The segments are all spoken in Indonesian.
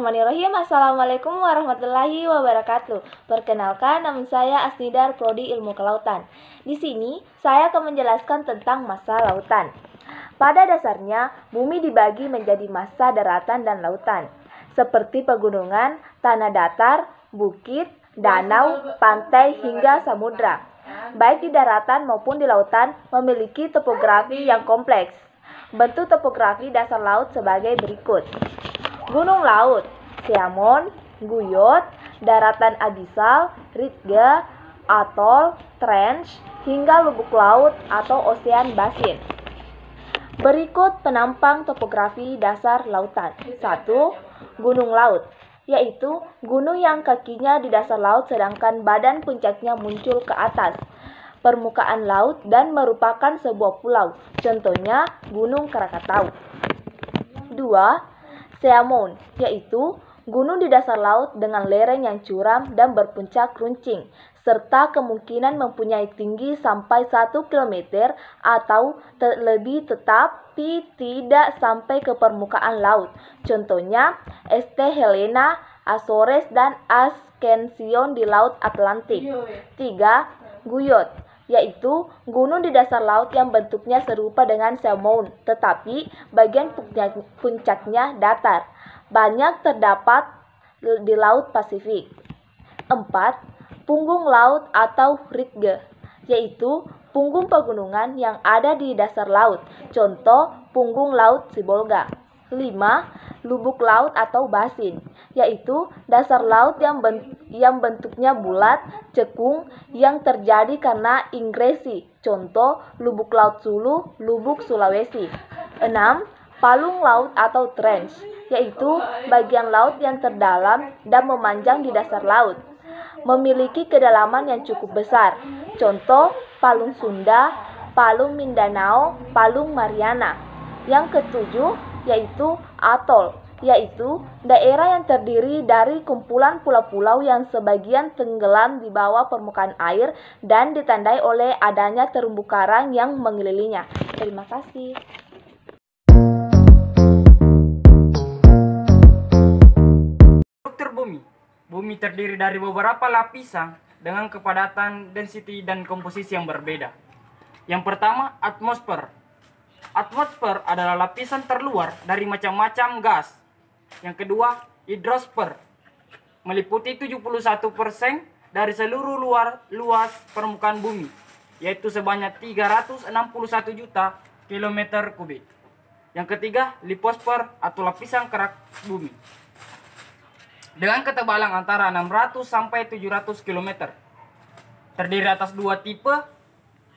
Bismillahirrahmanirrahim. Assalamualaikum warahmatullahi wabarakatuh. Perkenalkan, nama saya Asnidar, Prodi Ilmu Kelautan. Di sini, saya akan menjelaskan tentang massa lautan. Pada dasarnya, bumi dibagi menjadi massa daratan dan lautan, seperti pegunungan, tanah datar, bukit, danau, pantai, hingga samudra. Baik di daratan maupun di lautan memiliki topografi yang kompleks. Bentuk topografi dasar laut sebagai berikut. Gunung laut, Siamon, Guyot, daratan abisal, Ridge, atol, trench, hingga lubuk laut atau ocean basin. Berikut penampang topografi dasar lautan. 1. Gunung laut, yaitu gunung yang kakinya di dasar laut sedangkan badan puncaknya muncul ke atas permukaan laut dan merupakan sebuah pulau. Contohnya Gunung Krakatau. 2. Siamon, yaitu gunung di dasar laut dengan lereng yang curam dan berpuncak runcing, serta kemungkinan mempunyai tinggi sampai 1 km atau lebih tetapi tidak sampai ke permukaan laut. Contohnya St. Helena, Azores, dan Ascension di Laut Atlantik. 3. Guyot, yaitu gunung di dasar laut yang bentuknya serupa dengan Siamon, tetapi bagian puncaknya datar. Banyak terdapat di Laut Pasifik. 4. Punggung laut atau ridge, yaitu punggung pegunungan yang ada di dasar laut. Contoh punggung laut Sibolga. 5. Lubuk laut atau basin, yaitu dasar laut yang bentuknya bulat, cekung, yang terjadi karena ingresi. Contoh lubuk laut Sulu, lubuk Sulawesi. 6. Palung laut atau trench, yaitu bagian laut yang terdalam dan memanjang di dasar laut, memiliki kedalaman yang cukup besar. Contoh Palung Sunda, Palung Mindanao, Palung Mariana. Yang ketujuh yaitu atol, yaitu daerah yang terdiri dari kumpulan pulau-pulau yang sebagian tenggelam di bawah permukaan air dan ditandai oleh adanya terumbu karang yang mengelilinginya. Terima kasih. Struktur bumi. Bumi terdiri dari beberapa lapisan dengan kepadatan, density, dan komposisi yang berbeda. Yang pertama, atmosfer. Atmosfer adalah lapisan terluar dari macam-macam gas. Yang kedua, hidrosfer, meliputi 71% dari seluruh luas permukaan bumi, yaitu sebanyak 361 juta km3. Yang ketiga, liposfer atau lapisan kerak bumi, dengan ketebalan antara 600 sampai 700 km. Terdiri atas dua tipe.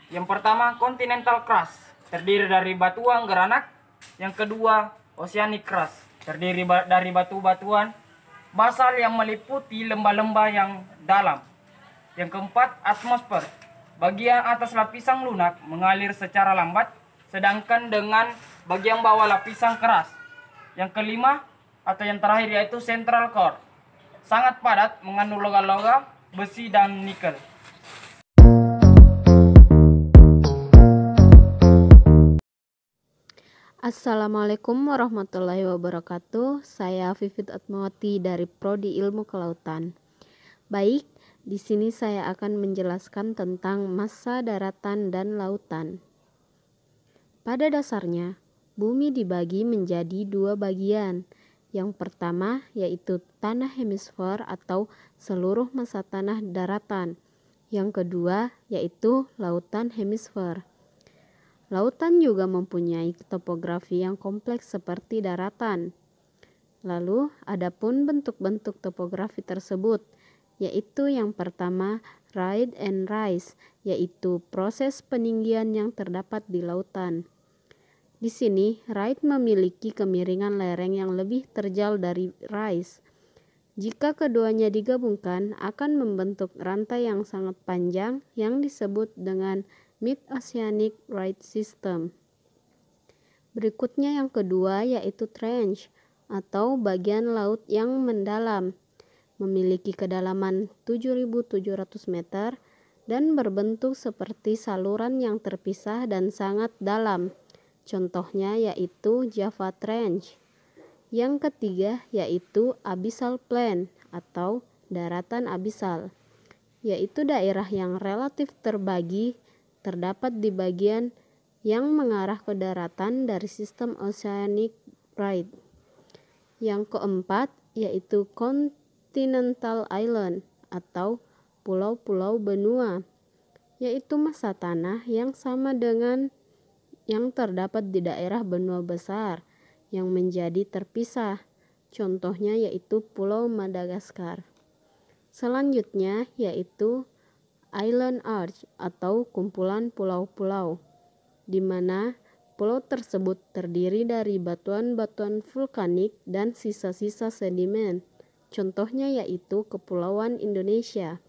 Yang pertama, continental crust, terdiri dari batuan granat. Yang kedua, oceanic crust, terdiri dari batu-batuan basal yang meliputi lembah-lembah yang dalam. Yang keempat, atmosfer. Bagian atas lapisan lunak mengalir secara lambat, sedangkan dengan bagian bawah lapisan keras. Yang kelima atau yang terakhir yaitu central core, sangat padat, mengandung logam-logam, besi, dan nikel. Assalamualaikum warahmatullahi wabarakatuh. Saya Vivit Atmawati dari Prodi Ilmu Kelautan. Baik, di sini saya akan menjelaskan tentang massa daratan dan lautan. Pada dasarnya, bumi dibagi menjadi dua bagian. Yang pertama yaitu tanah hemisfer atau seluruh massa tanah daratan. Yang kedua yaitu lautan hemisfer. Lautan juga mempunyai topografi yang kompleks seperti daratan. Lalu, adapun bentuk-bentuk topografi tersebut, yaitu yang pertama, ride and rise, yaitu proses peninggian yang terdapat di lautan. Di sini, ride memiliki kemiringan lereng yang lebih terjal dari rise. Jika keduanya digabungkan, akan membentuk rantai yang sangat panjang yang disebut dengan Mid-Oceanic Ride System. Berikutnya yang kedua yaitu trench atau bagian laut yang mendalam, memiliki kedalaman 7.700 meter dan berbentuk seperti saluran yang terpisah dan sangat dalam. Contohnya yaitu Java Trench. Yang ketiga yaitu abyssal plain atau daratan abisal, yaitu daerah yang relatif terbagi terdapat di bagian yang mengarah ke daratan dari sistem oceanic plate. Yang keempat yaitu continental island atau pulau-pulau benua, yaitu massa tanah yang sama dengan yang terdapat di daerah benua besar yang menjadi terpisah. Contohnya yaitu Pulau Madagaskar. Selanjutnya yaitu island arch atau kumpulan pulau-pulau, di mana pulau tersebut terdiri dari batuan-batuan vulkanik dan sisa-sisa sedimen. Contohnya yaitu Kepulauan Indonesia.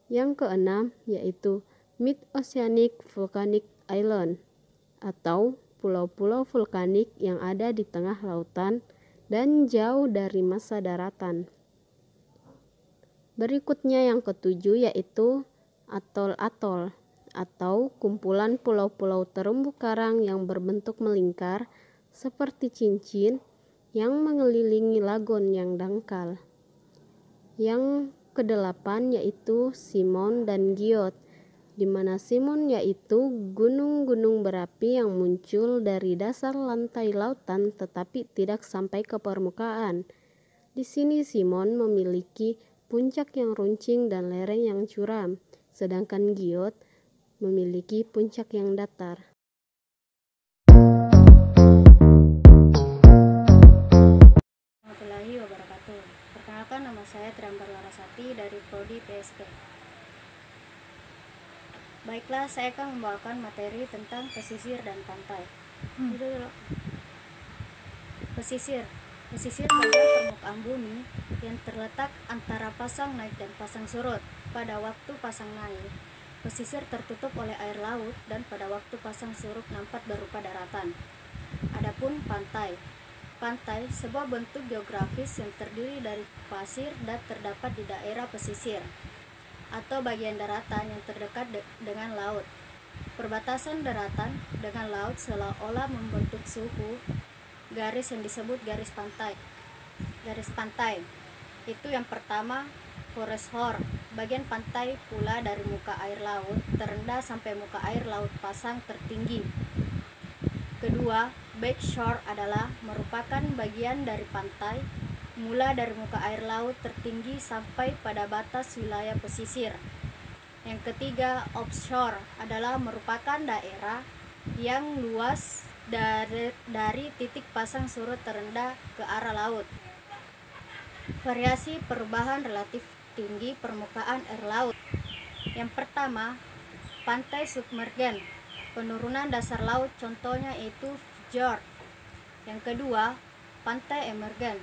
Yang keenam yaitu mid-oceanic volcanic island atau pulau-pulau vulkanik yang ada di tengah lautan dan jauh dari massa daratan. Berikutnya yang ketujuh yaitu atol-atol atau kumpulan pulau-pulau terumbu karang yang berbentuk melingkar seperti cincin yang mengelilingi lagon yang dangkal. Yang kedelapan yaitu Simon dan Giot, di mana Simon yaitu gunung-gunung berapi yang muncul dari dasar lantai lautan tetapi tidak sampai ke permukaan. Di sini Simon memiliki puncak yang runcing dan lereng yang curam, sedangkan Giot memiliki puncak yang datar. Warahmatullahi wabarakatuh. Perkenalkan, nama saya Triambar Larasati dari Prodi PSP. Baiklah, saya akan membawakan materi tentang pesisir dan pantai. Pesisir adalah permukaan bumi yang terletak antara pasang naik dan pasang surut. Pada waktu pasang naik, pesisir tertutup oleh air laut dan pada waktu pasang surut nampak berupa daratan. Adapun pantai, sebuah bentuk geografis yang terdiri dari pasir dan terdapat di daerah pesisir atau bagian daratan yang terdekat dengan laut. Perbatasan daratan dengan laut seolah-olah membentuk suhu garis yang disebut garis pantai. Garis pantai itu yang pertama, foreshore, bagian pantai pula dari muka air laut terendah sampai muka air laut pasang tertinggi. Kedua, backshore adalah merupakan bagian dari pantai mula dari muka air laut tertinggi sampai pada batas wilayah pesisir. Yang ketiga, offshore adalah merupakan daerah yang luas dari titik pasang surut terendah ke arah laut. Variasi perubahan relatif tinggi permukaan air laut. Yang pertama, pantai submergen, penurunan dasar laut, contohnya yaitu fjord. Yang kedua, pantai emergen,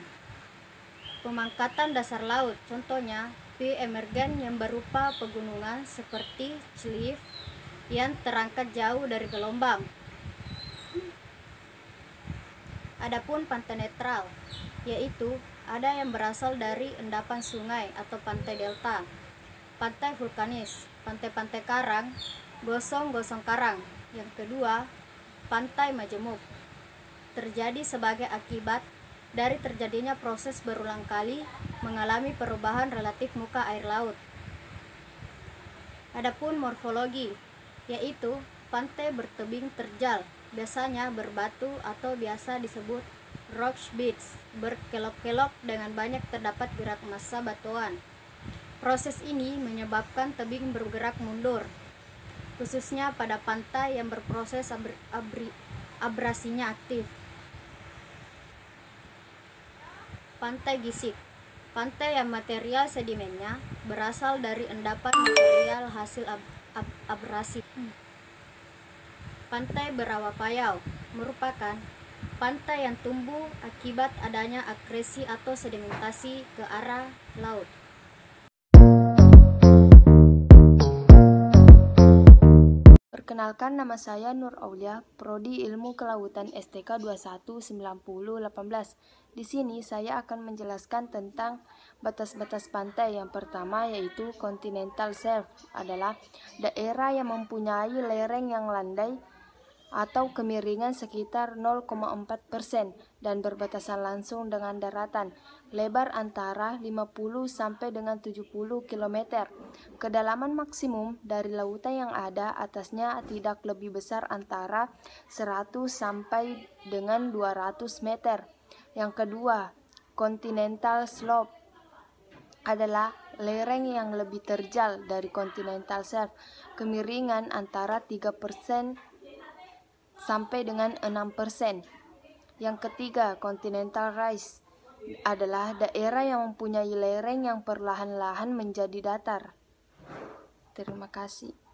pemangkatan dasar laut, contohnya P emergen yang berupa pegunungan seperti cliff yang terangkat jauh dari gelombang. Adapun pantai netral, yaitu ada yang berasal dari endapan sungai atau pantai delta. Pantai vulkanis, pantai-pantai karang, gosong-gosong karang. Yang kedua, pantai majemuk, terjadi sebagai akibat dari terjadinya proses berulang kali mengalami perubahan relatif muka air laut. Adapun morfologi, yaitu pantai bertebing terjal, biasanya berbatu atau biasa disebut rock beach, berkelok-kelok dengan banyak terdapat gerak massa batuan. Proses ini menyebabkan tebing bergerak mundur, khususnya pada pantai yang berproses abrasinya aktif. Pantai gisik, pantai yang material sedimennya berasal dari endapan material hasil abrasi. Pantai berawa payau merupakan pantai yang tumbuh akibat adanya akresi atau sedimentasi ke arah laut. Perkenalkan, nama saya Nur Aulia, Prodi Ilmu Kelautan STK 219018. Di sini saya akan menjelaskan tentang batas-batas pantai. Yang pertama yaitu continental shelf, adalah daerah yang mempunyai lereng yang landai atau kemiringan sekitar 0,4% dan berbatasan langsung dengan daratan, lebar antara 50 sampai dengan 70 km. Kedalaman maksimum dari lautan yang ada atasnya tidak lebih besar antara 100 sampai dengan 200 meter. Yang kedua, continental slope adalah lereng yang lebih terjal dari continental shelf, kemiringan antara 3% sampai dengan 6%. Yang ketiga, continental rise adalah daerah yang mempunyai lereng yang perlahan-lahan menjadi datar. Terima kasih.